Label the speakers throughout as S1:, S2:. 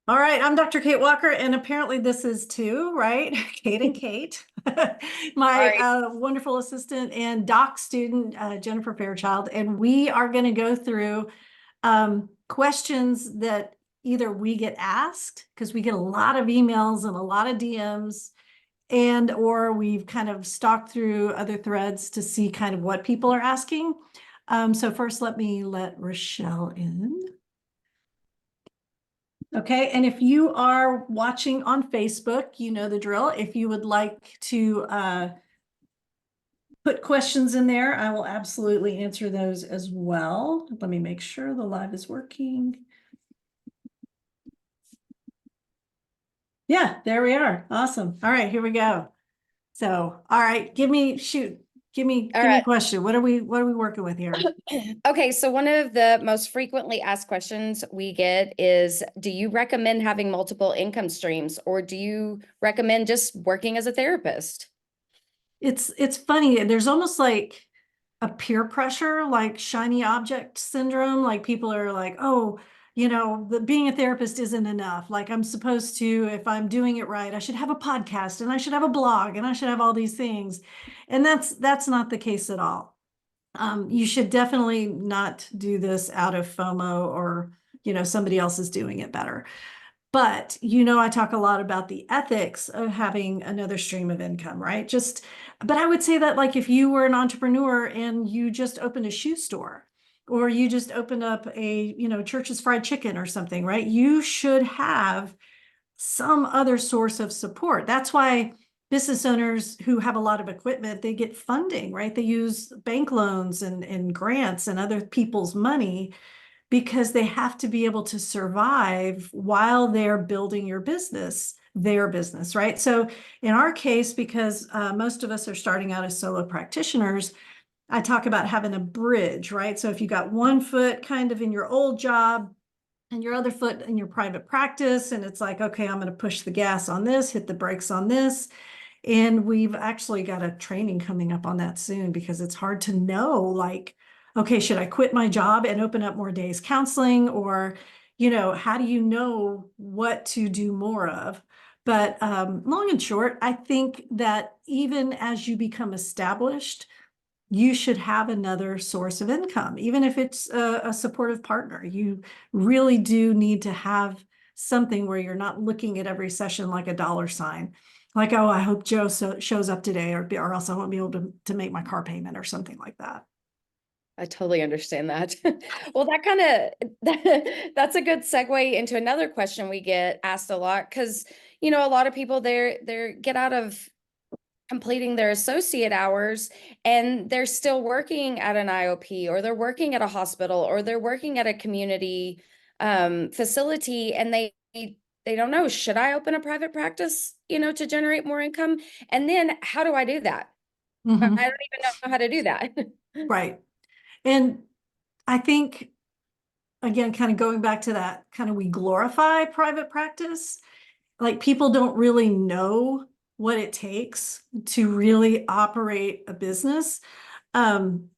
S1: All right, I'm Dr. Kate Walker, and apparently this is two, right? Kate and Kate,
S2: All
S1: my
S2: right.
S1: wonderful assistant and doc student, Jennifer Fairchild, and we are going to go through questions that either we get asked, because we get a lot of emails and a lot of DMs, and or we've kind of stalked through other threads to see kind of what people are asking. So first, let Rochelle in. Okay, and if you are watching on Facebook, you know the drill. If you would like to put questions in there, I will absolutely answer those as well. Let me make sure the live is working. Yeah, there we are. Awesome. All right, here we go. So, all right, give me a question. What are we working with here?
S2: Okay, so one of the most frequently asked questions we get is, do you recommend having multiple income streams, or do you recommend just working as a therapist?
S1: It's funny. There's almost like a peer pressure, like shiny object syndrome. Like people are like, oh, being a therapist isn't enough. Like I'm supposed to, if I'm doing it right, I should have a podcast and I should have a blog and I should have all these things. And that's not the case at all. You should definitely not do this out of FOMO or, somebody else is doing it better. But, I talk a lot about the ethics of having another stream of income, right? But I would say that like if you were an entrepreneur and you just opened a shoe store or you just opened up a, Church's Fried Chicken or something, right? You should have some other source of support. That's why business owners who have a lot of equipment, they get funding, right? They use bank loans and grants and other people's money because they have to be able to survive while they're building their business, right? So in our case, because most of us are starting out as solo practitioners, I talk about having a bridge, right? So if you got one foot kind of in your old job and your other foot in your private practice, and it's like, okay, I'm going to push the gas on this, hit the brakes on this. And we've actually got a training coming up on that soon because it's hard to know, like, okay, should I quit my job and open up more days counseling? Or, how do you know what to do more of? But long and short, I think that even as you become established, you should have another source of income, even if it's a supportive partner. You really do need to have something where you're not looking at every session like a dollar sign. Like, oh, I hope Joe shows up today or else I won't be able to make my car payment or something like that.
S2: I totally understand that. Well, that's a good segue into another question we get asked a lot because, a lot of people they're get out of completing their associate hours and they're still working at an IOP, or they're working at a hospital, or they're working at a community facility, and they don't know, should I open a private practice, to generate more income? And then how do I do that? I don't
S1: Mhm.
S2: even know how to do that.
S1: Right. And I think, again, kind of going back to that, kind of we glorify private practice. Like people don't really know what it takes to really operate a business. Um,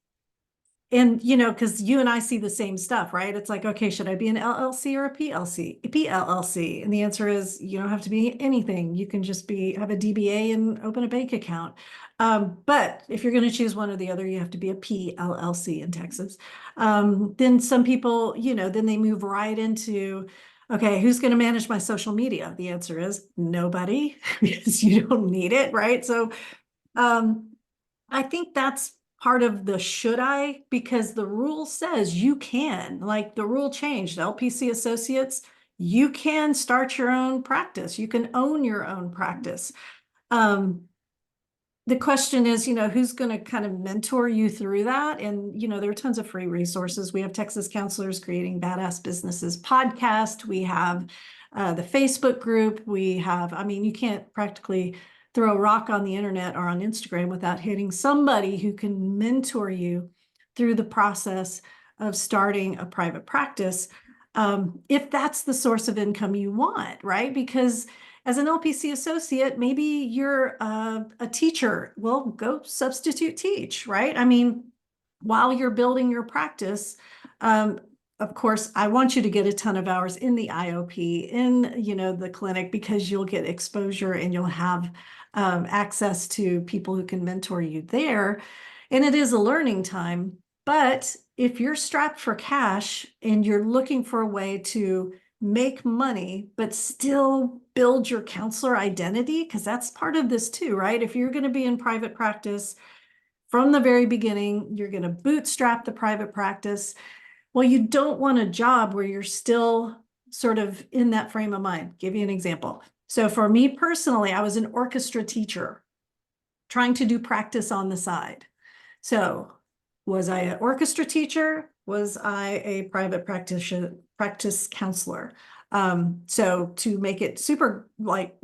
S1: And, because you and I see the same stuff, right? It's like, okay, should I be an LLC or a PLLC? And the answer is you don't have to be anything. You can just have a DBA and open a bank account. But if you're going to choose one or the other, you have to be a PLLC in Texas. Then some people, then they move right into, okay, who's going to manage my social media? The answer is nobody because you don't need it, right? So, um, I think that's part of the should I, because the rule says you can, like the rule changed, LPC associates, you can start your own practice. You can own your own practice. The question is, who's going to kind of mentor you through that? And, there are tons of free resources. We have Texas Counselors Creating Badass Businesses podcast. We have the Facebook group. We have, you can't practically throw a rock on the internet or on Instagram without hitting somebody who can mentor you through the process of starting a private practice. If that's the source of income you want, right? Because as an LPC associate, maybe you're a teacher. Well, go substitute teach, right? While you're building your practice, of course, I want you to get a ton of hours in the IOP, in, you know, the clinic, because you'll get exposure and you'll have access to people who can mentor you there. And it is a learning time. But if you're strapped for cash and you're looking for a way to make money, but still build your counselor identity, because that's part of this too, right? If you're going to be in private practice from the very beginning, you're going to bootstrap the private practice. Well, you don't want a job where you're still sort of in that frame of mind. Give you an example. So for me personally, I was an orchestra teacher trying to do practice on the side. So was I an orchestra teacher? Was I a private practice counselor? So to make it super, like,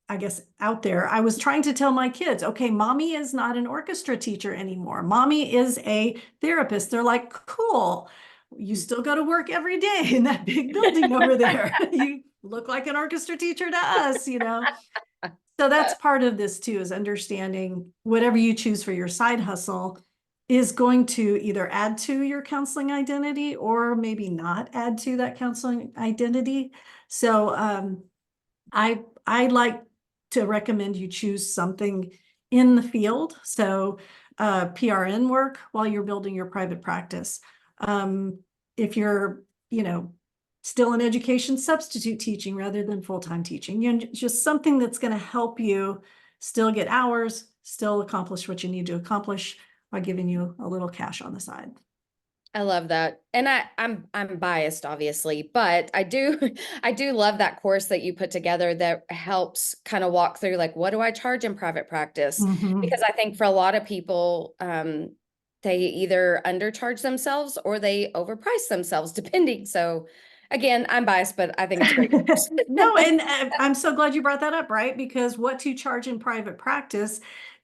S1: I guess, out there, I was trying to tell my kids, okay, mommy is not an orchestra teacher anymore. Mommy is a therapist. They're like, cool. You still go to work every day in that big building over there. You look like an orchestra teacher to us, you know? So that's part of this too, is understanding whatever you choose for your side hustle is going to either add to your counseling identity or maybe not add to that counseling identity. So I like to recommend you choose something in the field. So PRN work while you're building your private practice. If you're, you know, still in education, substitute teaching rather than full-time teaching, you know, just something that's going to help you still get hours, still accomplish what you need to accomplish by giving you a little cash on the side.
S2: I love that. And I'm biased, obviously, but I do I do love that course that you put together that helps kind of walk through, like, what do I charge in private practice? Because I think for a lot of people, they either undercharge themselves or they overprice themselves, depending. So again, I'm biased, but I think it's a great course.
S1: No, and I'm so glad you brought that up, right? Because what to charge in private practice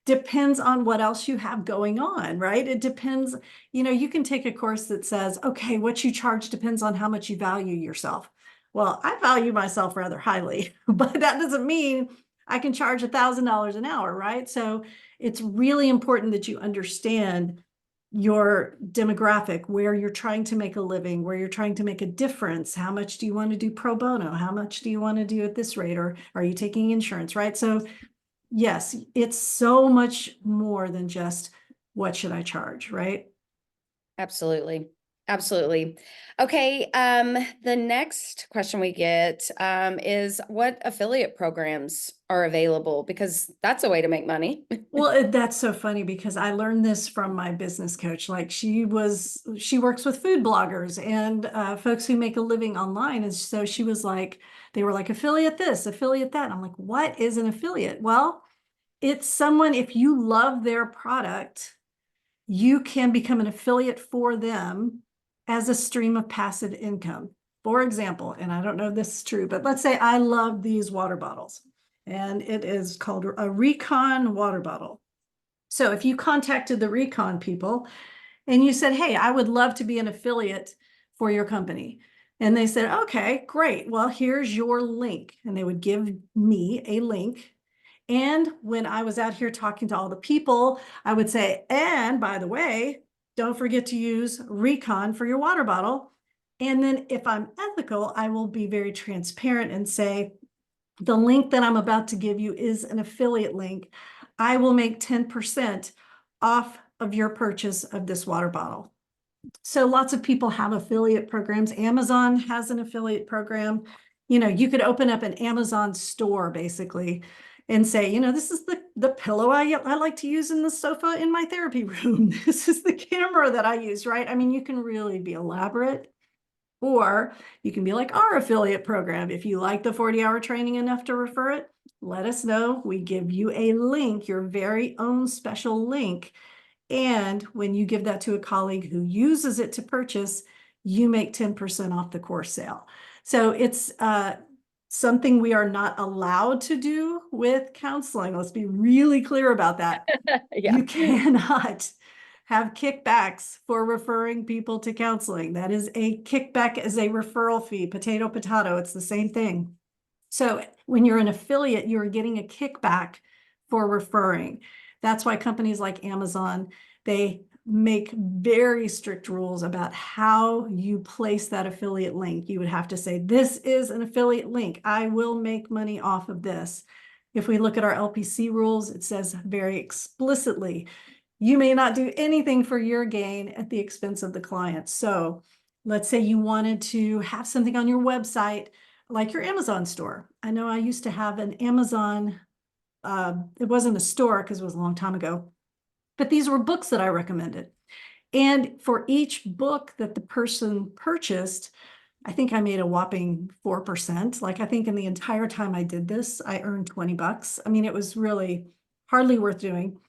S1: depends on what else you have going on, right? It depends, you know, you can take a course that says, okay, what you charge depends on how much you value yourself. Well, I value myself rather highly, but that doesn't mean I can charge $1,000 an hour, right? So it's really important that you understand your demographic, where you're trying to make a living, where you're trying to make a difference. How much do you want to do pro bono? How much do you want to do at this rate? Or are you taking insurance, right? So yes, it's so much more than just what should I charge, right?
S2: Absolutely. Absolutely. Okay. The next question we get is what affiliate programs are available? Because that's a way to make money.
S1: Well, that's so funny because I learned this from my business coach. Like she works with food bloggers and folks who make a living online. And so she was like, they were like, affiliate this, affiliate that. And I'm like, what is an affiliate? Well, it's someone, if you love their product, you can become an affiliate for them as a stream of passive income. For example, and I don't know if this is true, but let's say I love these water bottles and it is called a Recon water bottle. So if you contacted the Recon people and you said, hey, I would love to be an affiliate for your company. And they said, okay, great. Well, here's your link. And they would give me a link. And when I was out here talking to all the people, I would say, and by the way, don't forget to use Recon for your water bottle. And then if I'm ethical, I will be very transparent and say, the link that I'm about to give you is an affiliate link. I will make 10% off of your purchase of this water bottle. So lots of people have affiliate programs. Amazon has an affiliate program. You know, you could open up an Amazon store basically and say, you know, this is the pillow I like to use in the sofa in my therapy room. This is the camera that I use, right? I mean, you can really be elaborate. Or you can be like our affiliate program. If you like the 40-hour training enough to refer it, let us know. We give you a link, your very own special link. And when you give that to a colleague who uses it to purchase, you make 10% off the course sale. So it's something we are not allowed to do with counseling. Let's be really clear about that.
S2: Yeah.
S1: You cannot have kickbacks for referring people to counseling. That is a kickback as a referral fee, potato, potato. It's the same thing. So when you're an affiliate, you're getting a kickback for referring. That's why companies like Amazon, they make very strict rules about how you place that affiliate link. You would have to say, this is an affiliate link. I will make money off of this. If we look at our LPC rules, it says very explicitly, you may not do anything for your gain at the expense of the client. So let's say you wanted to have something on your website, like your Amazon store. I know I used to have an Amazon, it wasn't a store because it was a long time ago, but these were books that I recommended. And for each book that the person purchased, I think I made a whopping 4%. Like, I think in the entire time I did this, I earned $20. I mean, it was really hardly worth doing.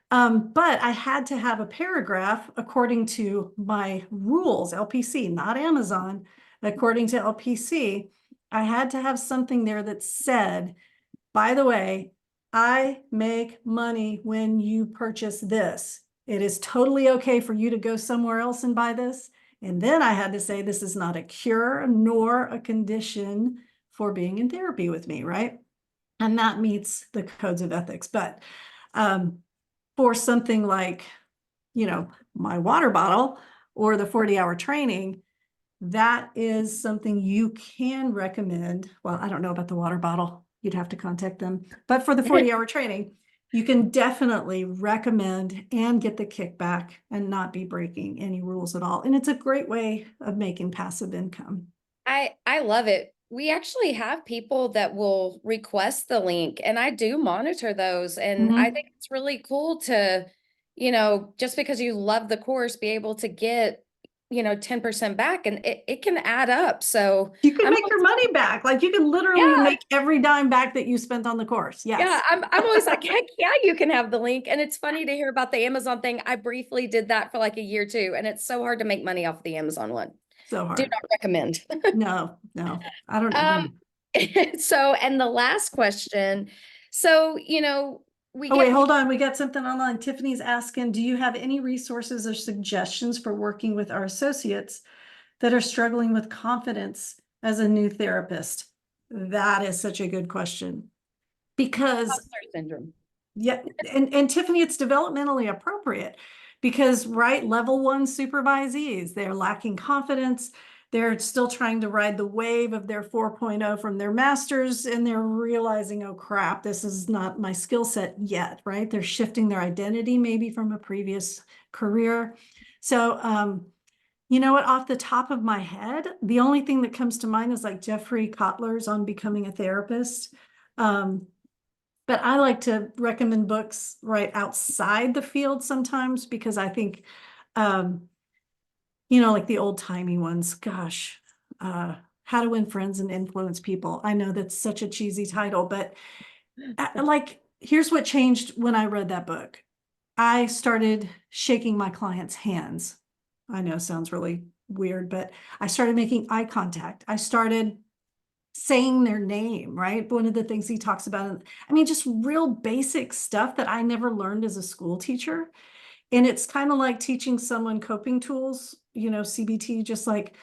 S1: But I had to have a paragraph according to my rules, LPC, not Amazon. According to LPC, I had to have something there that said, by the way, I make money when you purchase this. It is totally okay for you to go somewhere else and buy this. And then I had to say, this is not a cure nor a condition for being in therapy with me, right? And that meets the codes of ethics. But for something like, my water bottle or the 40-hour training, that is something you can recommend. Well, I don't know about the water bottle. You'd have to contact them. But for the 40-hour training, you can definitely recommend and get the kickback and not be breaking any rules at all. And it's a great way of making passive income.
S2: I love it. We actually have people that will request the link, and I do monitor those. And I think it's really cool to, just because you love the course, be able to get, 10% back, and it can add up. So
S1: you can make your money back. Like, you can literally make every dime back that you spent on the course. Yes.
S2: Yeah, I'm always like, heck yeah, you can have the link. And it's funny to hear about the Amazon thing. I briefly did that for like a year too, and it's so hard to make money off the Amazon one.
S1: So hard.
S2: Do not recommend.
S1: No, I don't know.
S2: So, and the last question. So,
S1: wait, hold on. We got something online. Tiffany's asking, do you have any resources or suggestions for working with our associates that are struggling with confidence as a new therapist? That is such a good question. Because
S2: Imposter syndrome.
S1: yeah, and Tiffany, it's developmentally appropriate because, right, level 1 supervisees, they're lacking confidence. They're still trying to ride the wave of their 4.0 from their masters, and they're realizing, oh crap, this is not my skill set yet, right? They're shifting their identity maybe from a previous career. So, you know what, off the top of my head, the only thing that comes to mind is like Jeffrey Kotler's on becoming a therapist. But I like to recommend books right outside the field sometimes because I think, like the old timey ones, gosh, How to Win Friends and Influence People. I know that's such a cheesy title, but like, here's what changed when I read that book. I started shaking my clients' hands. I know it sounds really weird, but I started making eye contact. I started saying their name, right? One of the things he talks about, I mean, just real basic stuff that I never learned as a school teacher. And it's kind of like teaching someone coping tools, CBT, just like,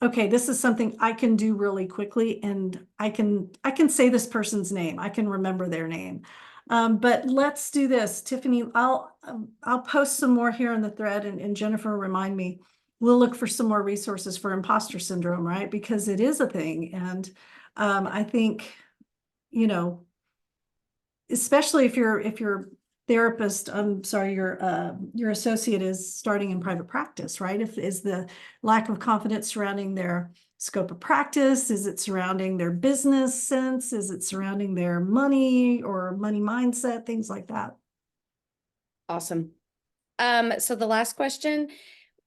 S1: okay, this is something I can do really quickly, and I can say this person's name. I can remember their name. But let's do this. Tiffany, I'll post some more here in the thread, and Jennifer, remind me. We'll look for some more resources for imposter syndrome, right? Because it is a thing. And I think, especially if your therapist, I'm sorry, your associate is starting in private practice, right? Is the lack of confidence surrounding their scope of practice? Is it surrounding their business sense? Is it surrounding their money or money mindset? Things like that.
S2: Awesome. So the last question,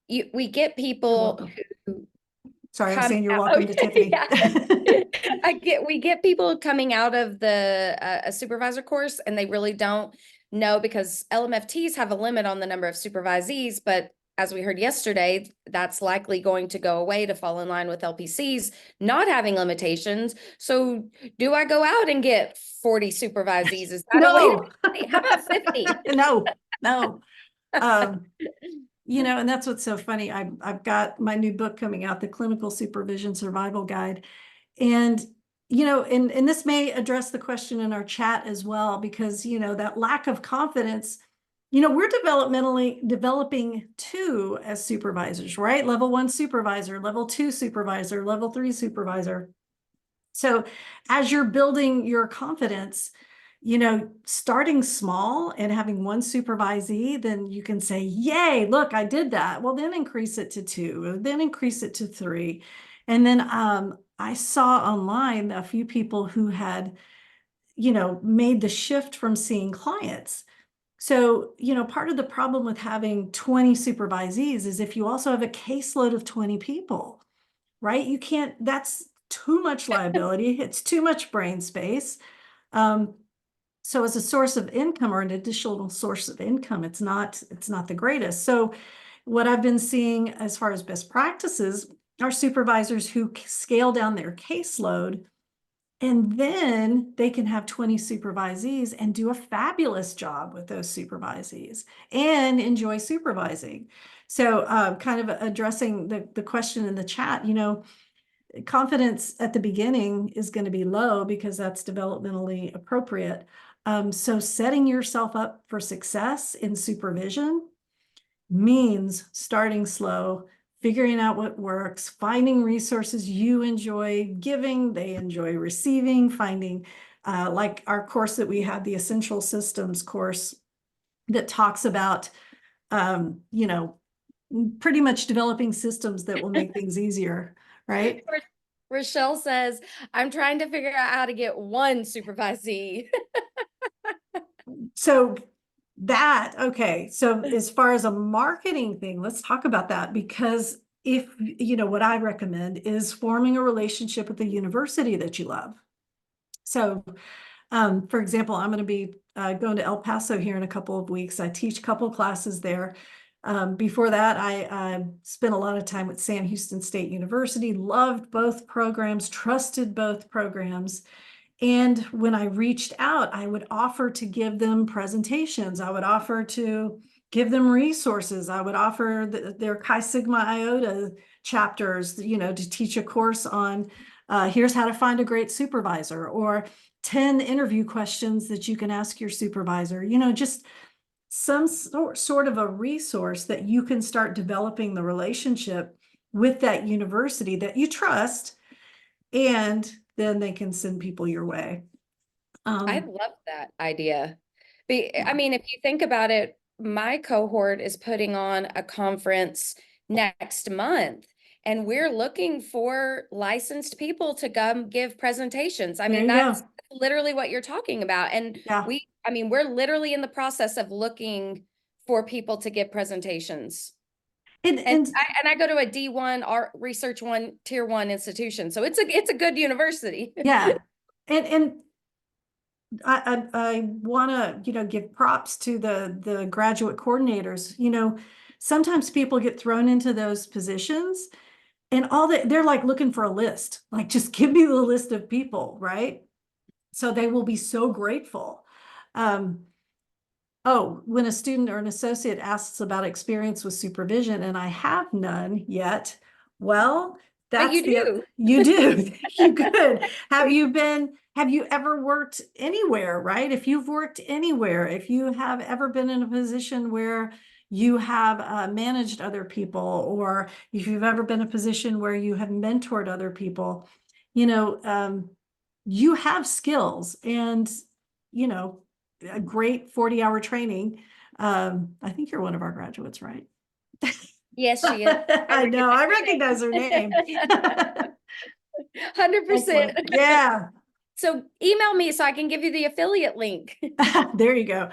S2: we get people who
S1: sorry, I'm saying you're welcome to Tiffany.
S2: We get people coming out of the a supervisor course, and they really don't know, because LMFTs have a limit on the number of supervisees, but as we heard yesterday, that's likely going to go away to fall in line with LPCs not having limitations. So do I go out and get 40 supervisees? Is that
S1: no.
S2: a way how about 50?
S1: No. And that's what's so funny. I've got my new book coming out, the Clinical Supervision Survival Guide. And, and this may address the question in our chat as well, because, that lack of confidence we're developmentally developing two as supervisors, right? Level 1 supervisor, level 2 supervisor, level 3 supervisor. So as you're building your confidence, starting small and having one supervisee, then you can say, yay, look, I did that. Well, then increase it to 2, then increase it to 3. And then I saw online a few people who had, made the shift from seeing clients. So, part of the problem with having 20 supervisees is if you also have a caseload of 20 people, right? You can't, that's too much liability. It's too much brain space. So as a source of income or an additional source of income, it's not the greatest. So what I've been seeing as far as best practices are supervisors who scale down their caseload, and then they can have 20 supervisees and do a fabulous job with those supervisees and enjoy supervising. So kind of addressing the question in the chat, confidence at the beginning is going to be low because that's developmentally appropriate. So setting yourself up for success in supervision means starting slow, figuring out what works, finding resources you enjoy giving, they enjoy receiving, finding like our course that we had, the Essential Systems course that talks about, pretty much developing systems that will make things easier, right?
S2: Rochelle says, I'm trying to figure out how to get one supervisee.
S1: So okay. So as far as a marketing thing, let's talk about that, because if, what I recommend is forming a relationship with the university that you love. So, for example, I'm going to be going to El Paso here in a couple of weeks. I teach a couple of classes there. Before that, I spent a lot of time with Sam Houston State University, loved both programs, trusted both programs. And when I reached out, I would offer to give them presentations. I would offer to give them resources. I would offer their Chi Sigma Iota chapters, to teach a course on here's how to find a great supervisor, or 10 interview questions that you can ask your supervisor, just some sort of a resource that you can start developing the relationship with that university that you trust, and then they can send people your way.
S2: I love that idea. I mean, if you think about it, my cohort is putting on a conference next month, and we're looking for licensed people to come give presentations. I
S1: There
S2: mean,
S1: you
S2: that's
S1: go.
S2: literally what you're talking about. And
S1: Yeah.
S2: we're literally in the process of looking for people to give presentations.
S1: And,
S2: And
S1: and
S2: I go to a D1 art research one tier 1 institution. So it's a good university.
S1: yeah. And I want to, give props to the graduate coordinators. Sometimes people get thrown into those positions and they're like looking for a list, like just give me the list of people, right? So they will be so grateful. Oh, when a student or an associate asks about experience with supervision and I have none yet, well,
S2: But you do.
S1: you do. You could. Have you ever worked anywhere, right? If you've worked anywhere, if you have ever been in a position where you have managed other people, or if you've ever been in a position where you have mentored other people, you have skills, and, a great 40-hour training. I think you're one of our graduates, right?
S2: Yes, she is.
S1: I know, I recognize her name.
S2: 100%.
S1: Yeah.
S2: So email me so I can give you the affiliate link.
S1: There you go.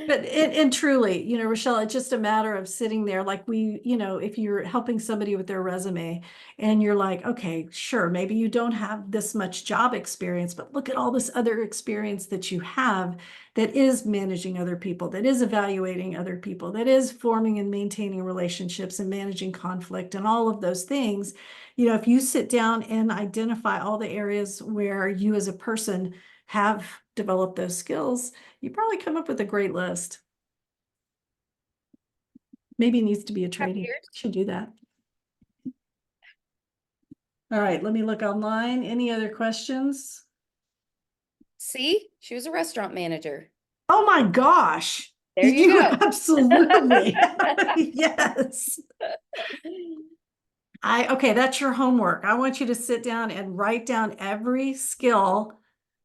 S1: But and truly, Rochelle, it's just a matter of sitting there, like if you're helping somebody with their resume and you're like, okay, sure, maybe you don't have this much job experience, but look at all this other experience that you have that is managing other people, that is evaluating other people, that is forming and maintaining relationships and managing conflict and all of those things. If you sit down and identify all the areas where you as a person have developed those skills, you probably come up with a great list. Maybe it needs to be a training. Should do that. All right, let me look online. Any other questions?
S2: See, she was a restaurant manager.
S1: Oh my gosh.
S2: There you go.
S1: Absolutely. Yes. Okay, that's your homework. I want you to sit down and write down every skill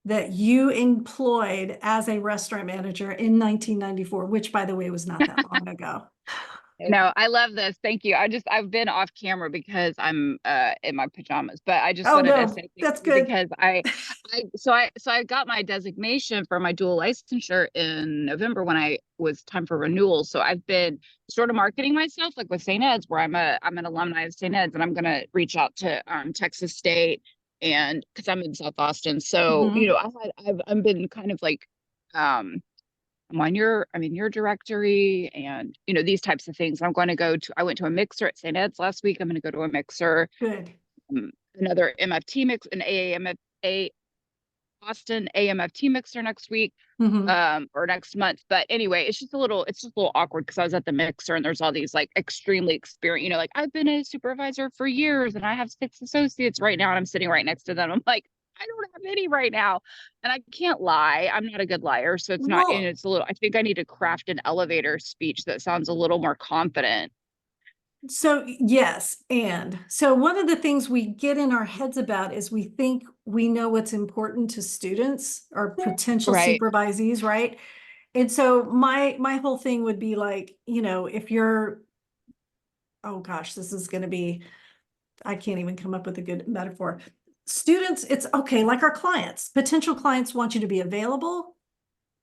S1: that you employed as a restaurant manager in 1994, which by the way was not that long ago.
S3: No, I love this. Thank you. I've been off camera because I'm in my pajamas, but I just
S1: Oh
S3: wanted to
S1: no,
S3: say thank
S1: that's
S3: you
S1: good.
S3: because I got my designation for my dual licensure in November when I was time for renewal. So I've been sort of marketing myself like with St. Ed's, where I'm an alumni of St. Ed's, and I'm gonna reach out to Texas State, and because I'm in South Austin. So,
S1: Mhm.
S3: I've been kind of like I'm in your directory and, these types of things. I went to a mixer at St. Ed's last week. I'm going to go to a mixer,
S1: Good.
S3: another MFT mix, an AAMF, Austin AMFT mixer next week,
S1: Mhm.
S3: or next month. But anyway, it's just a little awkward because I was at the mixer and there's all these like extremely experienced, like I've been a supervisor for years and I have 6 associates right now and I'm sitting right next to them. I'm like, I don't have any right now. And I can't lie. I'm not a good liar. So it's not, and
S1: Well,
S3: it's a little, I think I need to craft an elevator speech that sounds a little more confident.
S1: so yes, and so one of the things we get in our heads about is we think we know what's important to students or potential
S3: Right.
S1: supervisees, right? And so my whole thing would be like, if you're, oh gosh, this is going to be, I can't even come up with a good metaphor. Students, it's okay, like our clients, potential clients want you to be available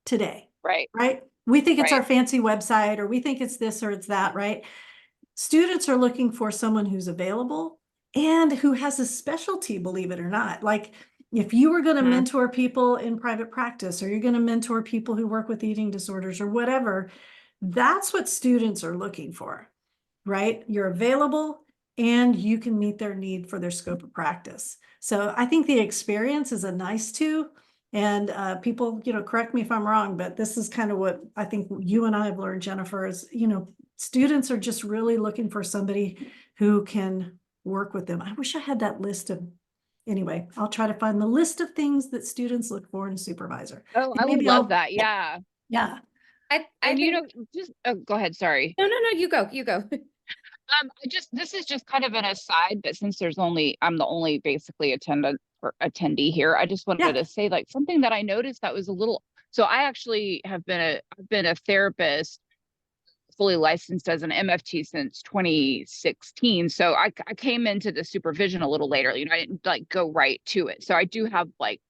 S1: today,
S3: Right.
S1: right? We think it's
S3: Right.
S1: our fancy website or we think it's this or it's that, right? Students are looking for someone who's available and who has a specialty, believe it or not. Like if you were going to
S3: Mhm.
S1: mentor people in private practice or you're going to mentor people who work with eating disorders or whatever, that's what students are looking for, right? You're available and you can meet their need for their scope of practice. So I think the experience is a nice two. And people, correct me if I'm wrong, but this is kind of what I think you and I have learned, Jennifer, is, students are just really looking for somebody who can work with them. I wish I had that list of, anyway, I'll try to find the list of things that students look for in a supervisor.
S3: Oh,
S1: And
S3: I would
S1: maybe
S3: love
S1: I'll,
S3: that. Yeah.
S1: yeah,
S2: I
S3: And
S2: think
S3: just go ahead. Sorry.
S2: no, you go.
S3: This is just kind of an aside, but since I'm the only basically attendee here, I just wanted
S1: yeah.
S3: to say like something that I noticed that was a little, so I actually I've been a therapist fully licensed as an MFT since 2016. So I came into the supervision a little later, I didn't like go right to it. So I do have like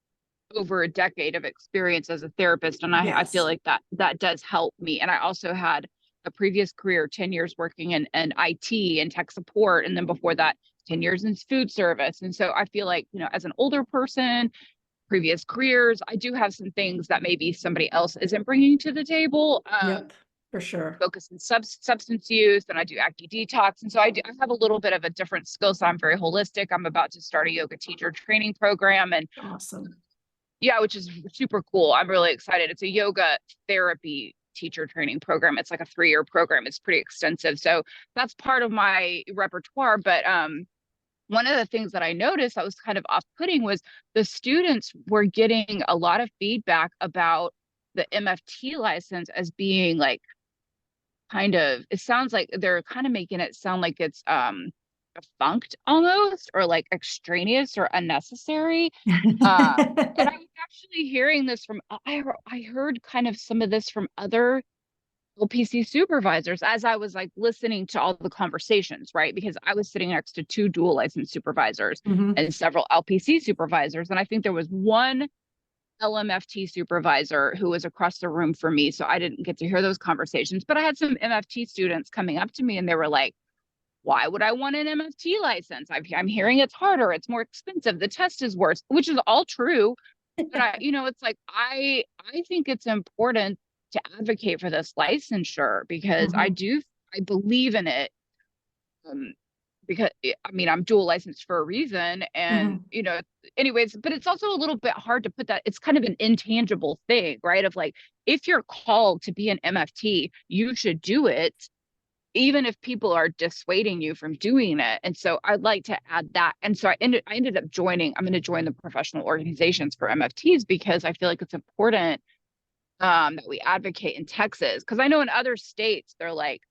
S3: over a decade of experience as a therapist. And I feel
S1: Yes.
S3: like that does help me. And I also had a previous career, 10 years working in IT and tech support. And then before that, 10 years in food service. And so I feel like, as an older person, previous careers, I do have some things that maybe somebody else isn't bringing to the table.
S1: Yep, for sure.
S3: Focus on substance use, and I do acne detox. And so I have a little bit of a different skill. So I'm very holistic. I'm about to start a yoga teacher training program. And
S1: Awesome.
S3: yeah, which is super cool. I'm really excited. It's a yoga therapy teacher training program. It's like a 3-year program. It's pretty extensive. So that's part of my repertoire. But one of the things that I noticed that was kind of off-putting was the students were getting a lot of feedback about the MFT license as being like it sounds like they're kind of making it sound like it's defunct almost, or like extraneous or unnecessary. And I was actually hearing this from I heard kind of some of this from other LPC supervisors as I was like listening to all the conversations, right? Because I was sitting next to 2 dual license supervisors
S1: Mhm.
S3: and several LPC supervisors. And I think there was one LMFT supervisor who was across the room from me. So I didn't get to hear those conversations. But I had some MFT students coming up to me and they were like, why would I want an MFT license? I'm hearing it's harder, it's more expensive, the test is worse, which is all true. But it's like I think it's important to advocate for this licensure because
S1: Mhm.
S3: I believe in it. Because I'm dual licensed for a reason, and
S1: Mhm.
S3: anyways, but it's also a little bit hard to put that. It's kind of an intangible thing, right? Of like, if you're called to be an MFT, you should do it even if people are dissuading you from doing it. And so I'd like to add that. And so I ended up I'm going to join the professional organizations for MFTs because I feel like it's important that we advocate in Texas. Cause I know in other states, they're like,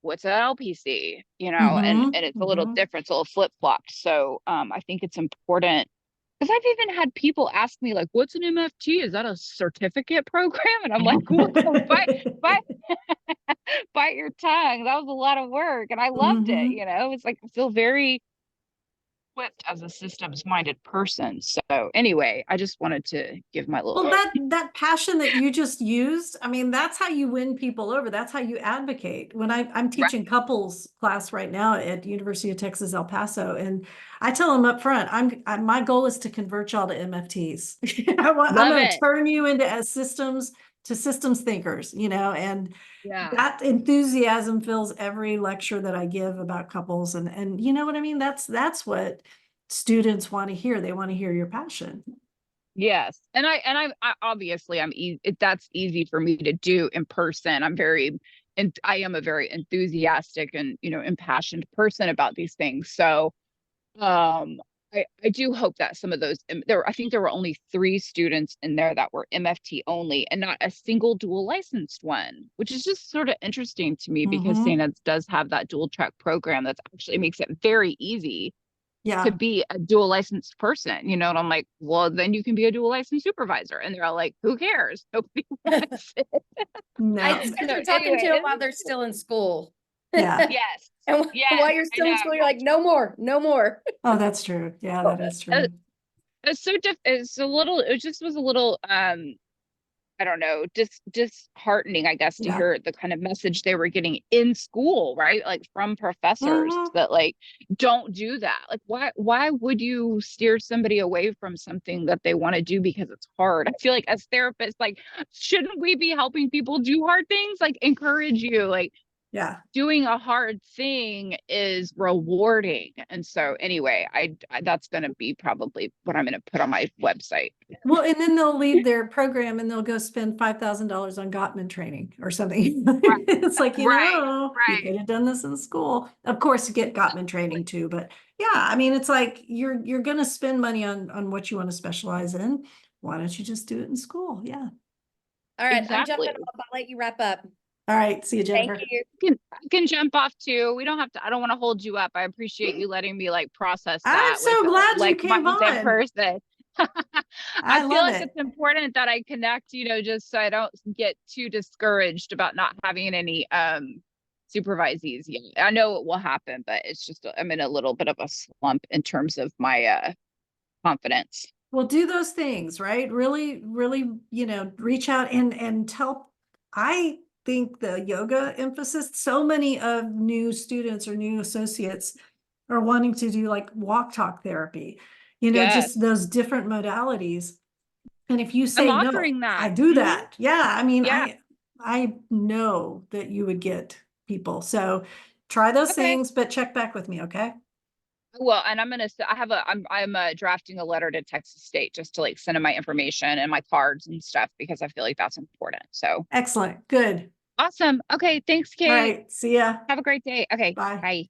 S3: what's an LPC, you know, and it's a little different, it's a little flip-flopped. So I think it's important because I've even had people ask me like, what's an MFT? Is that a certificate program? And I'm like, well, bite your tongue. That was a lot of work. And I loved it, you know, it's like I feel very equipped as a systems minded person. So anyway, I just wanted to give my little
S1: Well, that passion that you just used, I mean, that's how you win people over. That's how you advocate. When I'm teaching couples class right now at University of Texas, El Paso, and I tell them up front, my goal is to convert y'all to MFTs. I'm going to turn you into systems thinkers, you know, and that enthusiasm fills every lecture that I give about couples. And you know what I mean? That's what students want to hear. They want to hear your passion.
S3: Yes. And I obviously that's easy for me to do in person. I am a very enthusiastic and, you know, impassioned person about these things. So, I do hope that some of those I think there were only 3 students in there that were MFT only and not a single dual licensed one, which is just sort of interesting to me because St. Ed's does have that dual track program that actually makes it very easy to be a dual licensed person, you know, and I'm like, well, then you can be a dual licensed supervisor. And they're all like, who cares? Nobody wants it.
S1: No.
S2: I just start talking to them while they're still in school.
S1: Yeah.
S3: Yes.
S2: And while you're still in school, you're like, no more.
S1: Oh, that's true. Yeah, that is true.
S3: It's so it just was a little I don't know, disheartening, I guess, to hear the kind of message they were getting in school, right? Like from professors that like, don't do that. Like, why would you steer somebody away from something that they want to do because it's hard? I feel like as therapists, like, shouldn't we be helping people do hard things? Like encourage you, like, doing a hard thing is rewarding. And so anyway, I that's going to be probably what I'm going to put on my website.
S1: Well, and then they'll leave their program and they'll go spend $5,000 on Gottman training or something. It's like, you know, you could have done this in school. Of course, you get Gottman training too, but yeah, I mean, it's like you're going to spend money on what you want to specialize in. Why don't you just do it in school? Yeah.
S2: All right, I'm jumping off. I'll let you wrap up.
S1: All right. See you, Jennifer.
S2: Thank you.
S3: I can jump off too. We don't have to, I don't want to hold you up. I appreciate you letting me like process that.
S1: I'm so glad you came on.
S3: Person. I feel like
S1: it's
S3: important that I connect, you know, just so I don't get too discouraged about not having any supervisees yet. I know it will happen, but it's just I'm in a little bit of a slump in terms of my confidence.
S1: Well, do those things, right? Really, really, you know, reach out and tell. I think the yoga emphasis, so many of new students or new associates are wanting to do like walk talk therapy, you know, just those different modalities. And if you say,
S3: I'm offering that.
S1: I do that. Yeah. I mean, I know that you would get people. So try those things, but check back with me. Okay.
S3: Well, and I'm drafting a letter to Texas State just to like send them my information and my cards and stuff because I feel like that's important. So
S1: excellent. Good.
S3: Awesome. Okay. Thanks, Kate.
S1: All right. See ya.
S3: Have a great day. Okay.
S1: Bye.
S3: Bye.